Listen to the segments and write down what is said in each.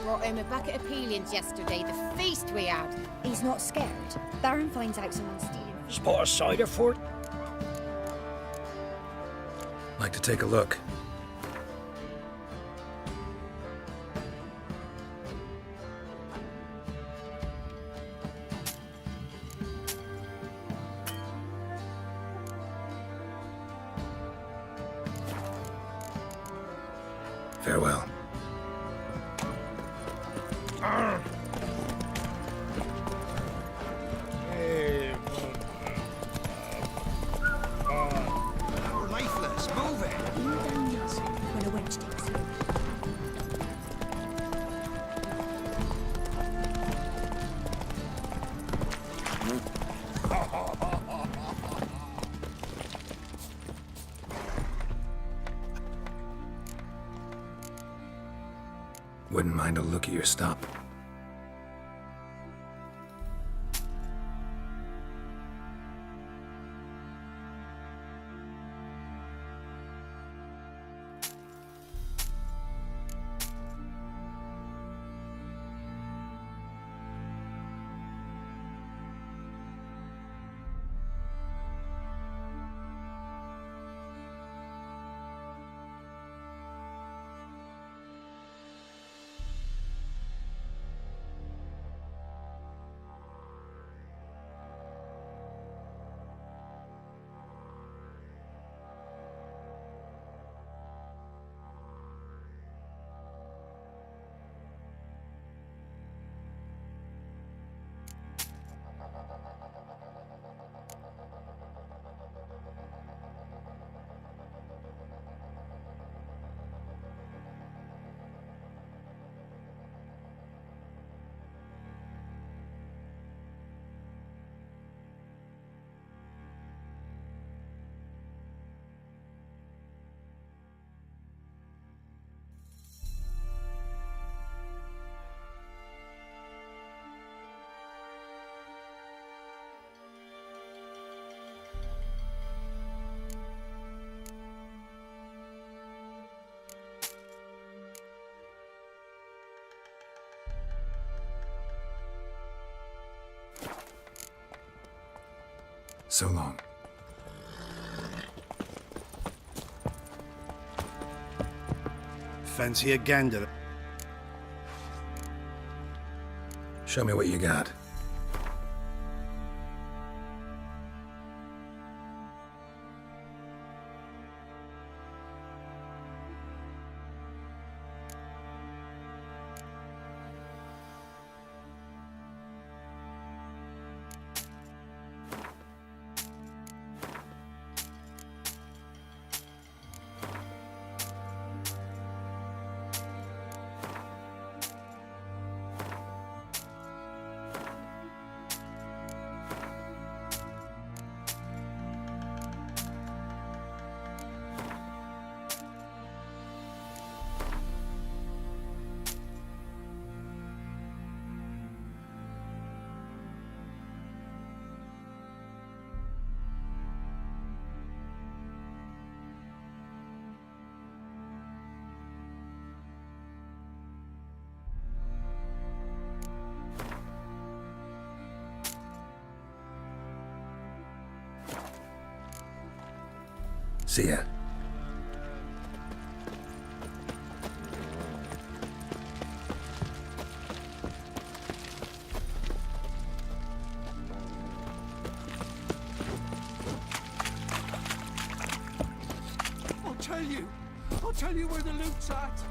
Brought home a bucket of peelings yesterday, the feast we had. He's not scared. Baron finds out someone's stealing. Spot a cider for it? Like to take a look. Farewell. We're lifeless. Move it. When a wench takes you. Wouldn't mind a look at your stop. So long. Fancy a gander? Show me what you got. See ya. I'll tell you where the loot's at.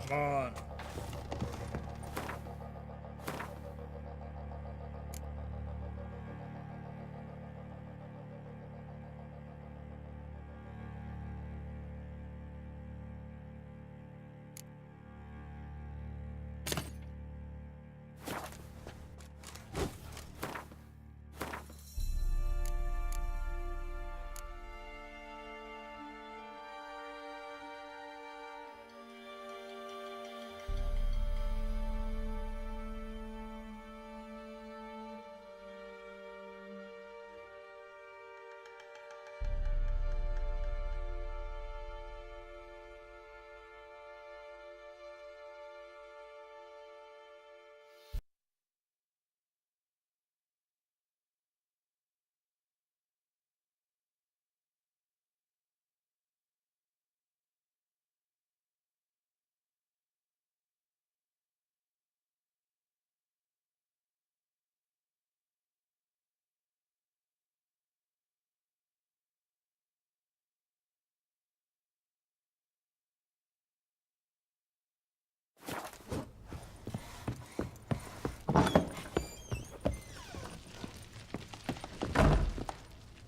Come on.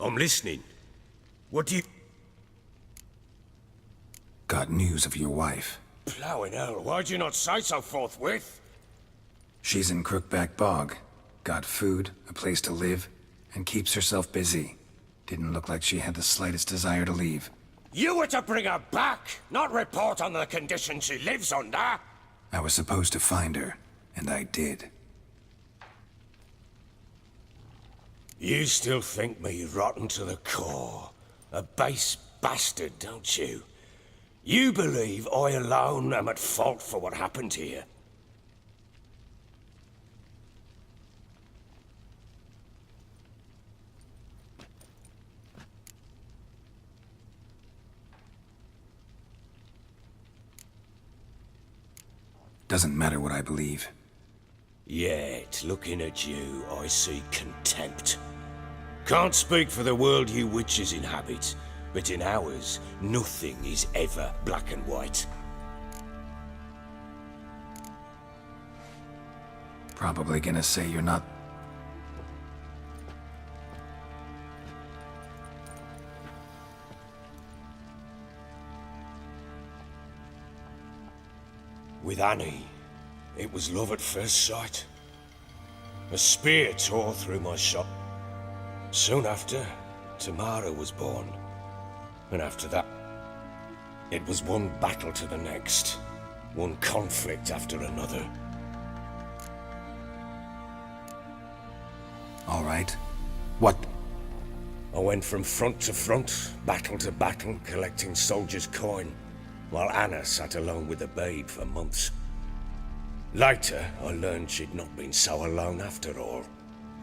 I'm listening. What do you... Got news of your wife. Plowing hell, why'd you not say so forthwith? She's in Crookback Bog. Got food, a place to live, and keeps herself busy. Didn't look like she had the slightest desire to leave. You were to bring her back, not report on the conditions she lives under. I was supposed to find her, and I did. You still think me rotten to the core. A base bastard, don't you? You believe I alone am at fault for what happened here. Doesn't matter what I believe. Yet, looking at you, I see contempt. Can't speak for the world you witches inhabit, but in ours, nothing is ever black and white. Probably gonna say you're not... With Annie, it was love at first sight. A spear tore through my shop. Soon after, Tamara was born. And after that, it was one battle to the next. One conflict after another. All right. What? I went from front to front, battle to battle, collecting soldiers' coin, while Anna sat alone with the babe for months. Later, I learned she'd not been so alone after all.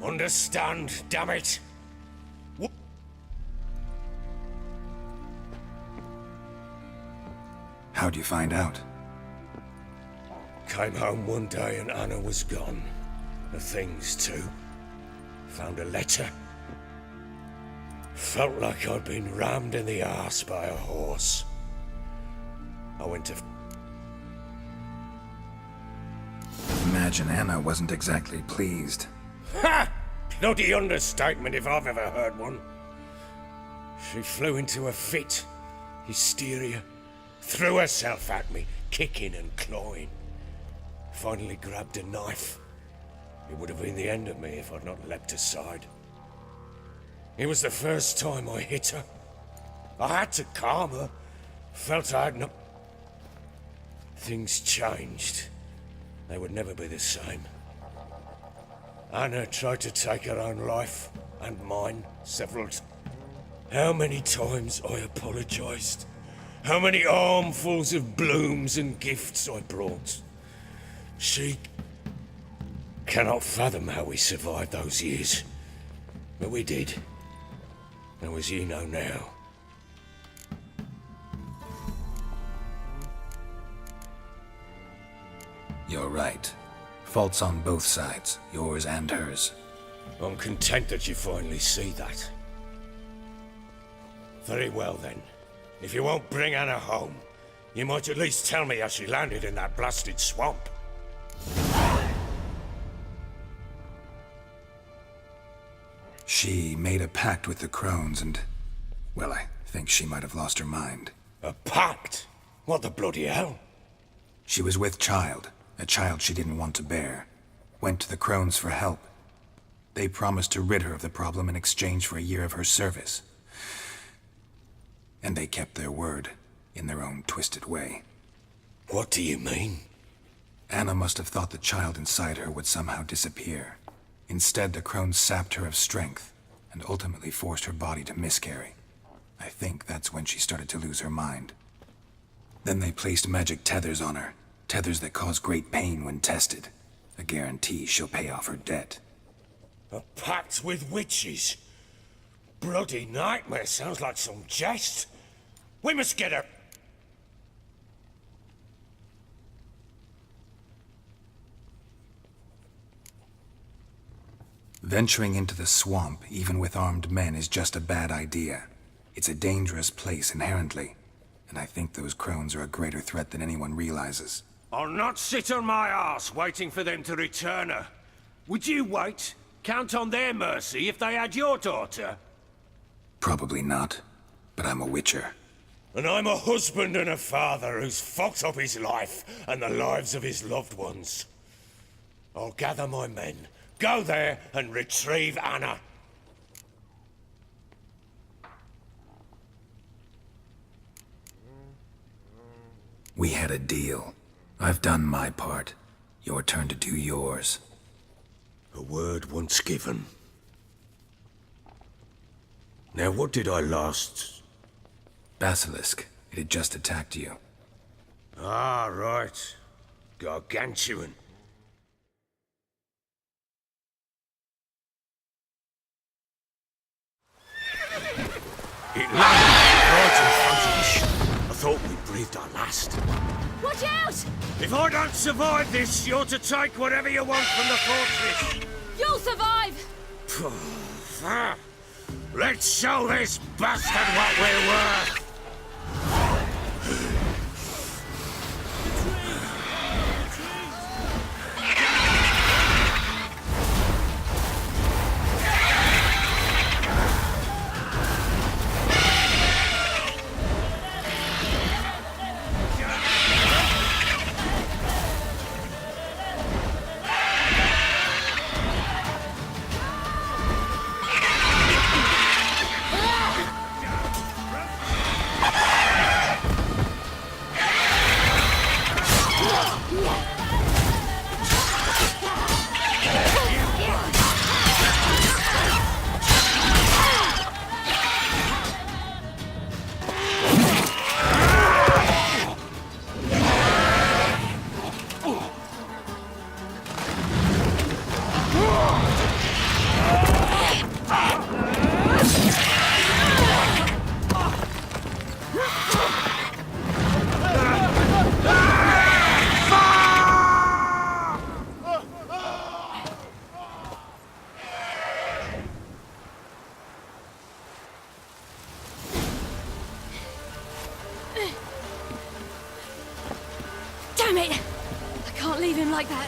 Understand, damn it? How'd you find out? Came home one day and Anna was gone. The things too. Found a letter. Felt like I'd been rammed in the arse by a horse. I went to... Imagine Anna wasn't exactly pleased. Ha! Bloody understatement if I've ever heard one. She flew into a fit. Hysteria. Threw herself at me, kicking and clawing. Finally grabbed a knife. It would have been the end of me if I'd not leapt aside. It was the first time I hit her. I had to calm her. Felt I had no... Things changed. They would never be the same. Anna tried to take her own life, and mine, several times. How many times I apologized. How many armfuls of blooms and gifts I brought. She cannot fathom how we survived those years. But we did. And as you know now. You're right. Faults on both sides, yours and hers. I'm content that you finally see that. Very well then. If you won't bring Anna home, You might at least tell me how she landed in that blasted swamp. She made a pact with the crones and, well, I think she might have lost her mind. A pact? What the bloody hell? She was with child, a child she didn't want to bear. Went to the crones for help. They promised to rid her of the problem in exchange for a year of her service. And they kept their word, in their own twisted way. What do you mean? Anna must have thought the child inside her would somehow disappear. Instead, the crones sapped her of strength, and ultimately forced her body to miscarry. I think that's when she started to lose her mind. Then they placed magic tethers on her, tethers that cause great pain when tested. A guarantee she'll pay off her debt. A pact with witches? Bloody nightmare, sounds like some jest. We must get her. Venturing into the swamp, even with armed men, is just a bad idea. It's a dangerous place inherently, and I think those crones are a greater threat than anyone realizes. I'll not sit on my arse waiting for them to return her. Would you wait? Count on their mercy if they had your daughter? Probably not, but I'm a witcher. And I'm a husband and a father who's fucked up his life and the lives of his loved ones. I'll gather my men, go there and retrieve Anna. We had a deal. I've done my part. Your turn to do yours. A word once given. Now what did I last... Basilisk. It had just attacked you. Ah, right. Gargantuan. It landed right in front of us. I thought we breathed our last. Watch out! If I don't survive this, you're to take whatever you want from the fortress. You'll survive! Let's show this bastard what we're worth. Damn it! I can't leave him like that.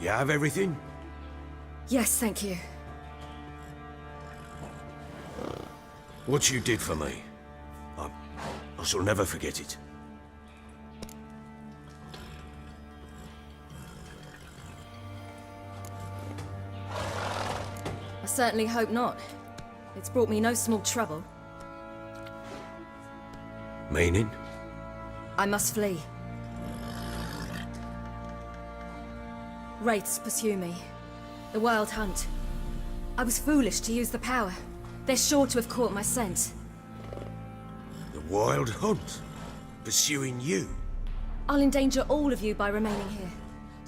You have everything? Yes, thank you. What you did for me, I shall never forget it. I certainly hope not. It's brought me no small trouble. Meaning? I must flee. Wraiths pursue me. The Wild Hunt. I was foolish to use the power. They're sure to have caught my scent. The Wild Hunt? Pursuing you? I'll endanger all of you by remaining here.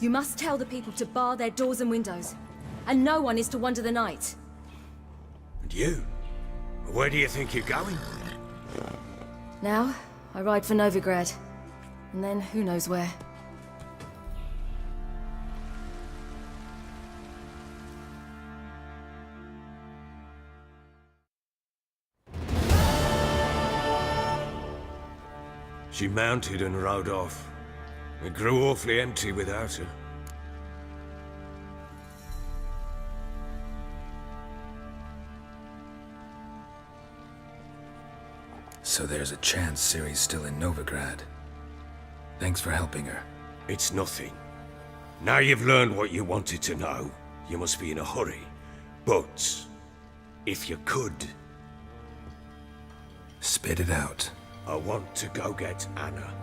You must tell the people to bar their doors and windows. And no one is to wander the night. And you? Where do you think you're going? Now, I ride for Novigrad. And then, who knows where. She mounted and rode off. It grew awfully empty without her. So there's a chance Ciri's still in Novigrad. Thanks for helping her. It's nothing. Now you've learned what you wanted to know, you must be in a hurry. But, if you could... Spit it out. I want to go get Anna.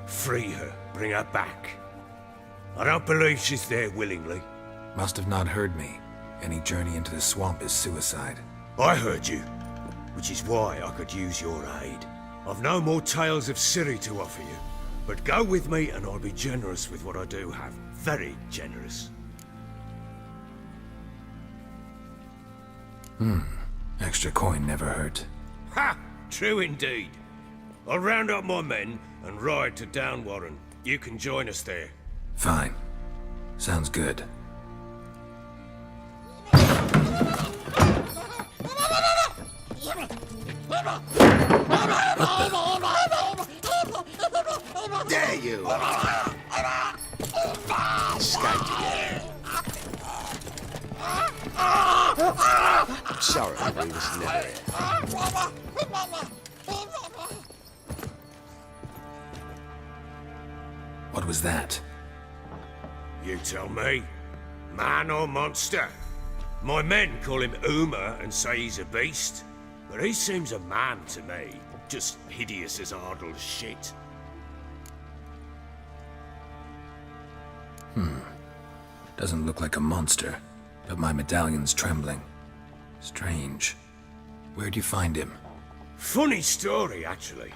Free her, bring her back. I don't believe she's there willingly. Must have not heard me. Any journey into the swamp is suicide. I heard you, which is why I could use your aid. I've no more tales of Ciri to offer you, but go with me and I'll be generous with what I do have. Very generous. Extra coin never hurt. Ha! True indeed. I'll round up my men and ride to Downwarren. You can join us there. Fine. Sounds good. There you are. Escaped again. I'm sorry, we was never here. What was that? You tell me. Man or monster? My men call him Uma and say he's a beast, but he seems a man to me. Just hideous as Ardle's shit. Doesn't look like a monster, but my medallion's trembling. Strange. Where'd you find him? Funny story, actually.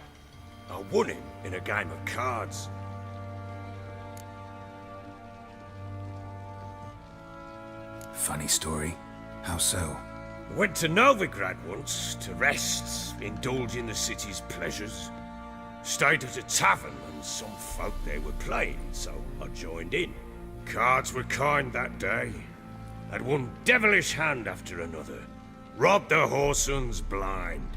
I won him in a game of cards. Funny story? How so? I went to Novigrad once to rest, indulge in the city's pleasures. Stayed at a tavern and some folk there were playing, so I joined in. Cards were kind that day. Had one devilish hand after another. Robbed the whoresun's blind.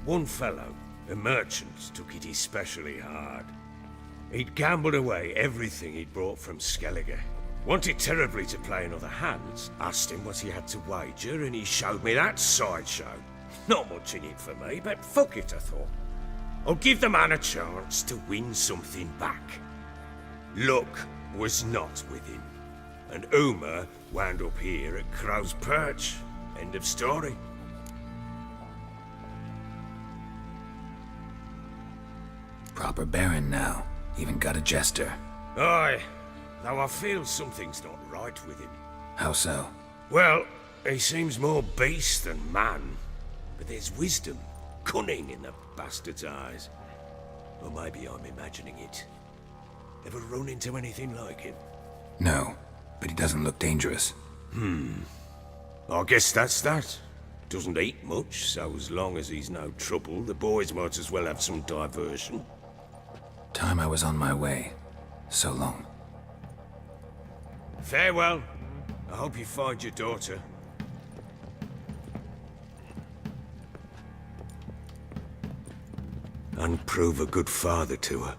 One fellow, a merchant, took it especially hard. He'd gambled away everything he'd brought from Skellige. Wanted terribly to play another hand. Asked him what he had to wager, and he showed me that sideshow. Not much in it for me, but fuck it, I thought. I'll give the man a chance to win something back. Luck was not with him, and Uma wound up here at Crow's Perch. End of story. Proper baron now. Even got a jester. Aye, though I feel something's not right with him. How so? Well, he seems more beast than man, but there's wisdom, cunning in the bastard's eyes. Or maybe I'm imagining it. Ever run into anything like him? No, but he doesn't look dangerous. I guess that's that. Doesn't eat much, so as long as he's no trouble, the boys might as well have some diversion. Time I was on my way. So long. Farewell. I hope you find your daughter. And prove a good father to her.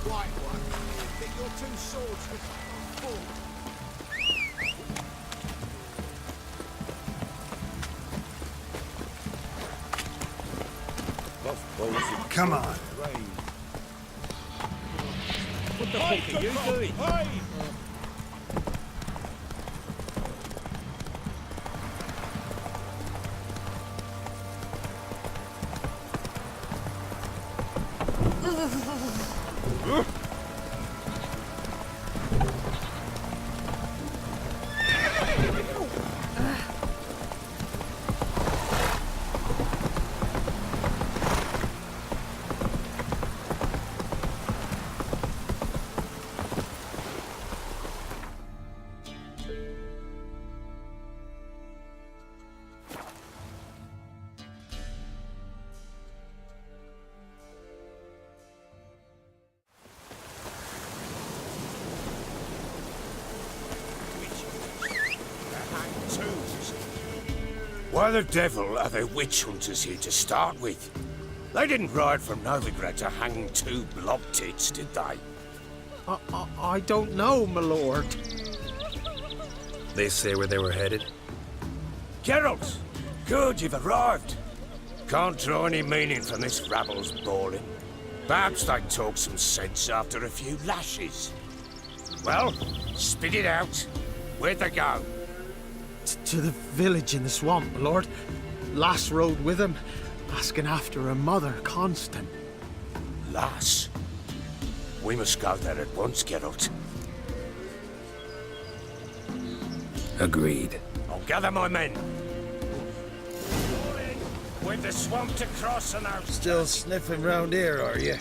white one. Get your two swords with full. Come on. What the fuck are you doing? Why the devil are there witch hunters here to start with? They didn't ride from Novigrad to hang two blob tits, did they? I don't know, my lord. They say where they were headed? Geralt! Good, you've arrived. Can't draw any meaning from this rabble's bawling. Perhaps they'd talk some sense after a few lashes. Well, spit it out. Where'd they go? To the village in the swamp, my lord. Lass rode with him, asking after her mother, Constant. Lass? We must go there at once, Geralt. Agreed. I'll gather my men. With the swamp to cross and out. Still sniffing round here, are you?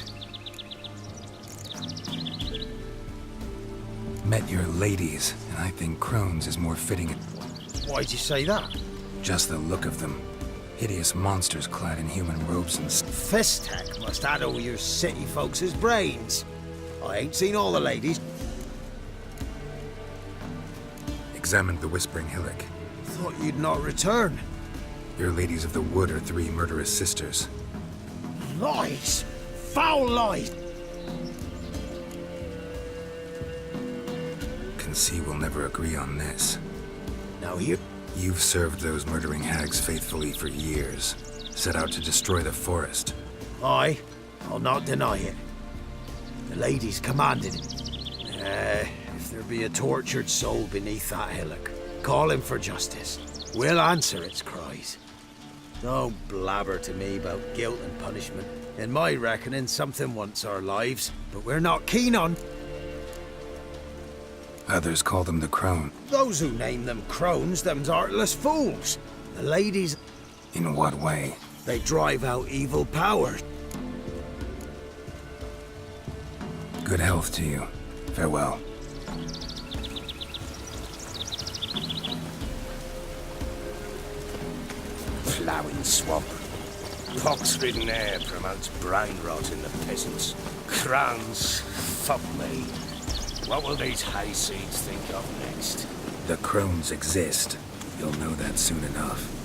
Met your ladies, and I think Crone's is more fitting. Why'd you say that? Just the look of them. Hideous monsters clad in human robes and Fistek must addle your city folks' brains. I ain't seen all the ladies. examined the Whispering Hillock. Thought you'd not return. Your ladies of the wood are 3 murderous sisters. Lies! Foul lies! Can see we'll never agree on this. Now You've served those murdering hags faithfully for years. Set out to destroy the forest. I'll not deny it. The ladies commanded it. If there be a tortured soul beneath that hillock, call him for justice. We'll answer its cries. Don't blabber to me about guilt and punishment. In my reckoning, something wants our lives, but we're not keen on. Others call them the Crone. Those who name them crones, them's artless fools. The ladies, In what way? they drive out evil powers. Good health to you. Farewell. Ploughing swamp. Pox-ridden air promotes brain rot in the peasants. Crones, fuck me. What will these hayseeds think of next? The Crones exist. You'll know that soon enough.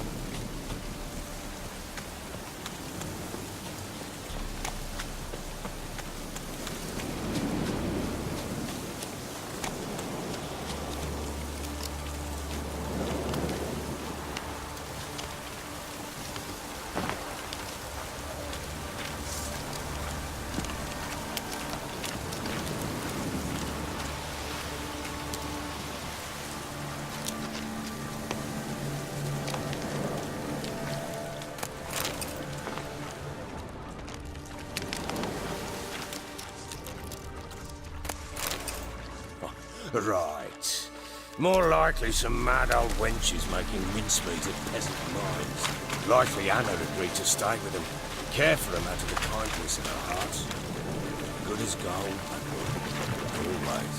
Right. More likely some mad old wenches making mincemeat of peasant minds. Likely Anna agreed to stay with them, care for them out of the kindness in her hearts. Good as gold. Always.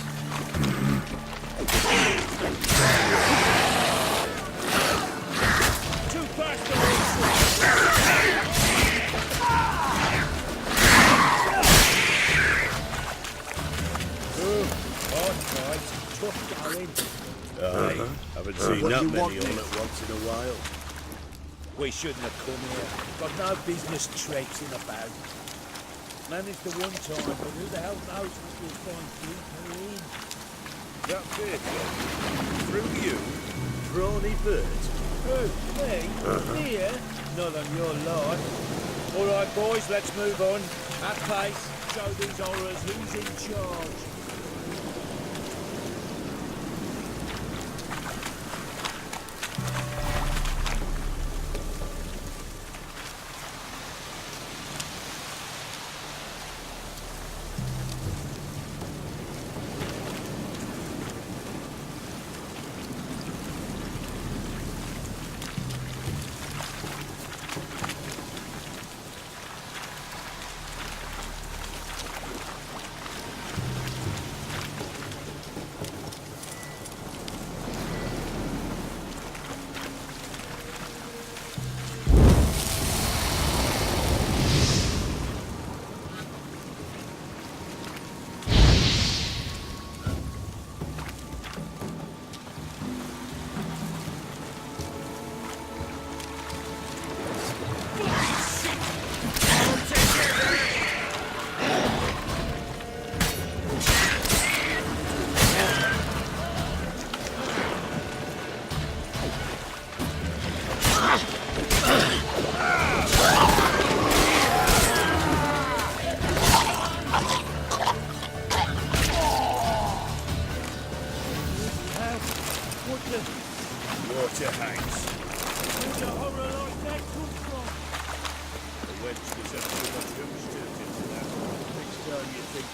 Too fast Haven't seen that many on it once in a while. We shouldn't have come here. Got no business traipsing about. Managed the one time, but who the hell knows what you'll find deeper in? That bit, through you, brawny bird. Who, me? Here? Not on your life. All right, boys, let's move on. At pace, show these horrors who's in charge. Water hangs. Where's a horror like that come from? The wench was up to the tombstone into that. Next time you think.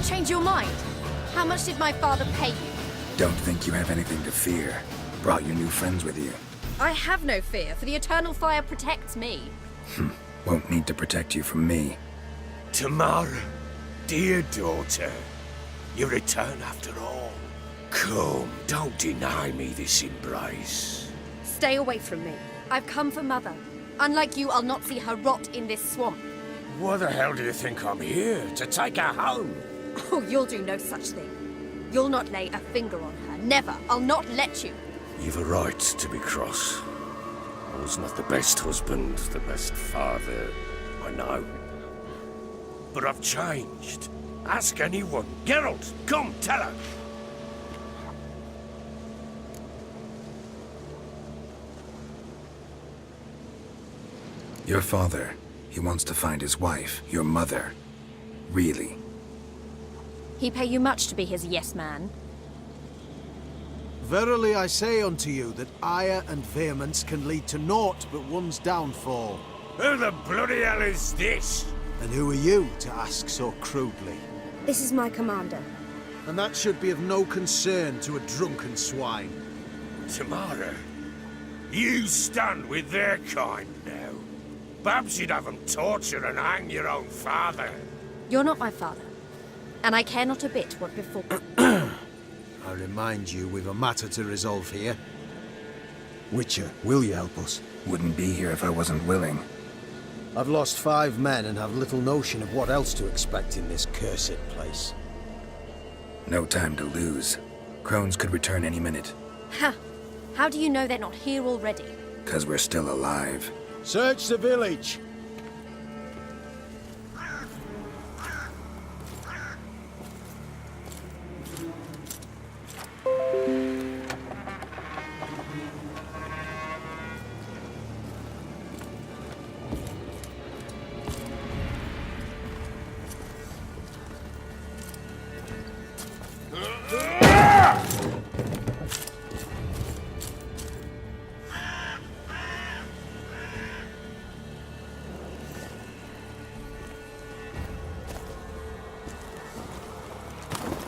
Change your mind? How much did my father pay you? Don't think you have anything to fear. Brought your new friends with you. I have no fear, for the eternal fire protects me. Won't need to protect you from me. Tamara, dear daughter, you return after all. Come, don't deny me this embrace. Stay away from me. I've come for Mother. Unlike you, I'll not see her rot in this swamp. Why the hell do you think I'm here? To take her home? Oh, you'll do no such thing. You'll not lay a finger on her. Never. I'll not let you. You've a right to be cross. I was not the best husband, the best father, I know. But I've changed. Ask anyone. Geralt, come, tell her. Your father, he wants to find his wife, your mother. Really? He pay you much to be his yes man. Verily I say unto you that ire and vehemence can lead to naught but one's downfall. Who the bloody hell is this? And who are you to ask so crudely? This is my commander. And that should be of no concern to a drunken swine. Tamara, you stand with their kind now. Perhaps you'd have them torture and hang your own father. You're not my father, and I care not a bit what befall. I remind you, we've a matter to resolve here. Witcher, will you help us? Wouldn't be here if I wasn't willing. I've lost 5 men and have little notion of what else to expect in this cursed place. No time to lose. Crones could return any minute. Ha! How do you know they're not here already? 'Cause we're still alive. Search the village!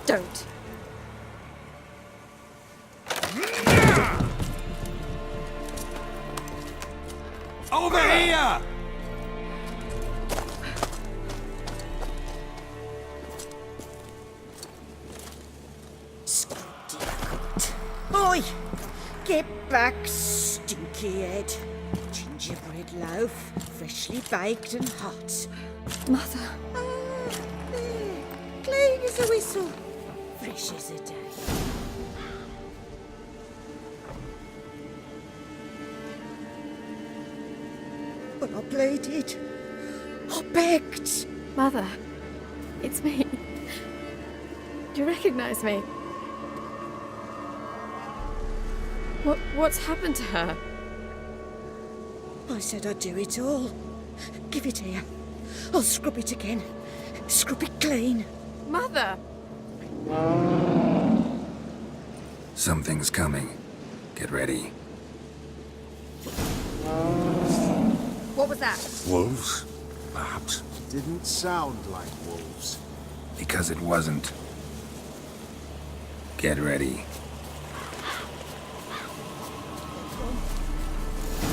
Don't. Over here! Oi! Get back, stinky head. Gingerbread loaf, freshly baked and hot. Mother. There. Clean as a whistle. Fresh as a day. But I pleaded. I begged. Mother. It's me. Do you recognize me? What's happened to her? I said I'd do it all. Give it here. I'll scrub it again. Scrub it clean. Mother! Something's coming. Get ready. What was that? Wolves? Perhaps. Didn't sound like wolves. Because it wasn't. Get ready.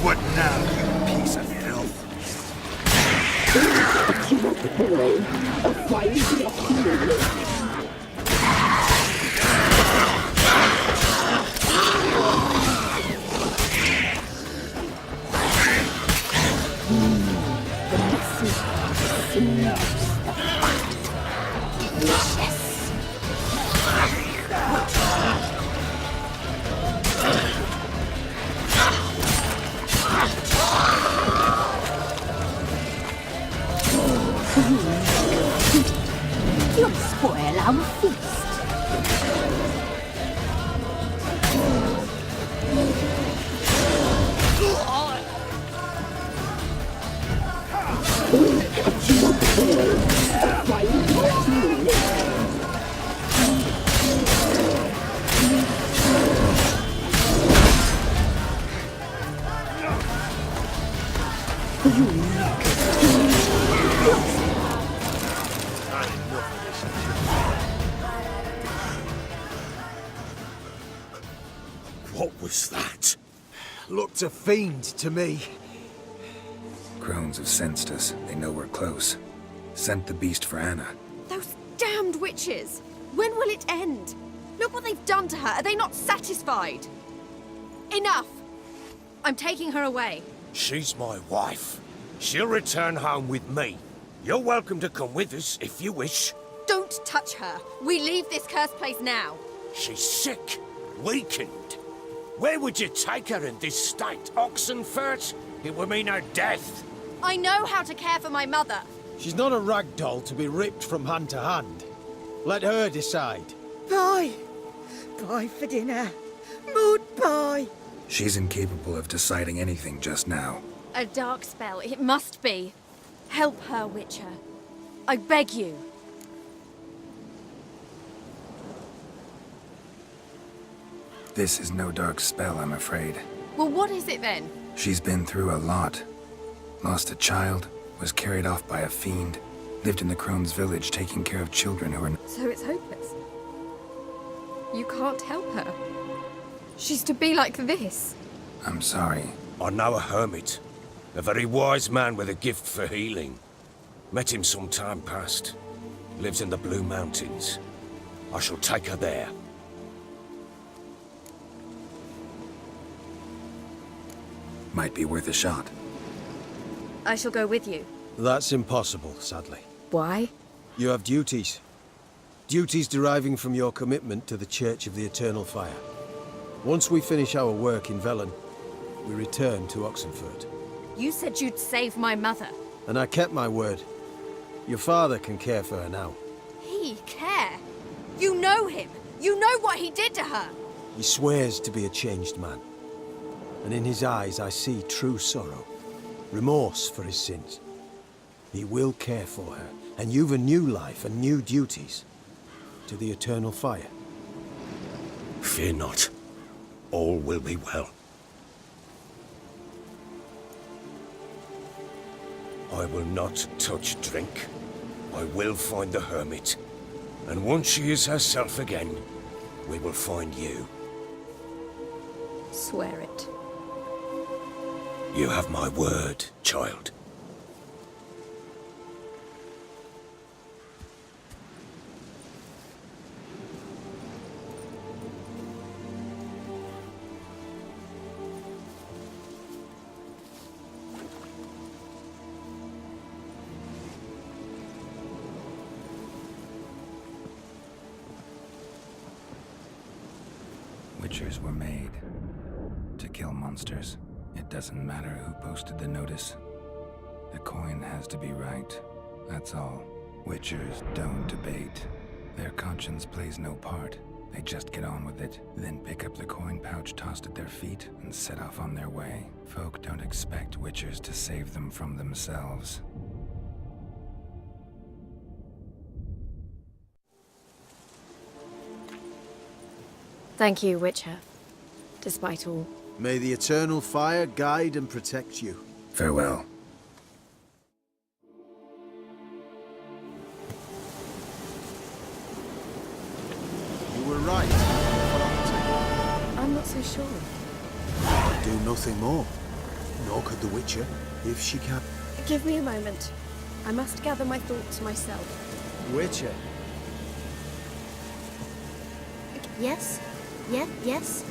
What now, you piece of filth? You'll spoil our feast. What was that? Looked a fiend to me. Crones have sensed us. They know we're close. Sent the beast for Anna. Those damned witches! When will it end? Look what they've done to her. Are they not satisfied? Enough! I'm taking her away. She's my wife. She'll return home with me. You're welcome to come with us if you wish. Don't touch her. We leave this cursed place now. She's sick, weakened. Where would you take her in this state? Oxenfurt? It would mean her death. I know how to care for my mother. She's not a rag doll to be ripped from hand to hand. Let her decide. Pie! Pie for dinner. Mud pie! She's incapable of deciding anything just now. A dark spell, it must be. Help her, Witcher. I beg you. This is no dark spell, I'm afraid. Well, what is it then? She's been through a lot. Lost a child, was carried off by a fiend, lived in the crone's village taking care of children who are... So it's hopeless. You can't help her. She's to be like this. I'm sorry. I know a hermit. A very wise man with a gift for healing. Met him some time past. Lives in the Blue Mountains. I shall take her there. Might be worth a shot. I shall go with you. That's impossible, sadly. Why? You have duties. Duties deriving from your commitment to the Church of the Eternal Fire. Once we finish our work in Velen, we return to Oxenfurt. You said you'd save my mother. And I kept my word. Your father can care for her now. He care? You know him. You know what he did to her. He swears to be a changed man. And in his eyes I see true sorrow. Remorse for his sins. He will care for her, and you've a new life and new duties. To the Eternal Fire. Fear not. All will be well. I will not touch drink. I will find the hermit. And once she is herself again, we will find you. Swear it. You have my word, child. Witchers were made to kill monsters. It doesn't matter who posted the notice. The coin has to be right. That's all. Witchers don't debate. Their conscience plays no part. They just get on with it, then pick up the coin pouch tossed at their feet and set off on their way. Folk don't expect witchers to save them from themselves. Thank you, Witcher. Despite all. May the Eternal Fire guide and protect you. Farewell. You were right. I'm not so sure. Do nothing more. Nor could the Witcher, if she can. Give me a moment. I must gather my thoughts myself. Witcher. Yes? Yes?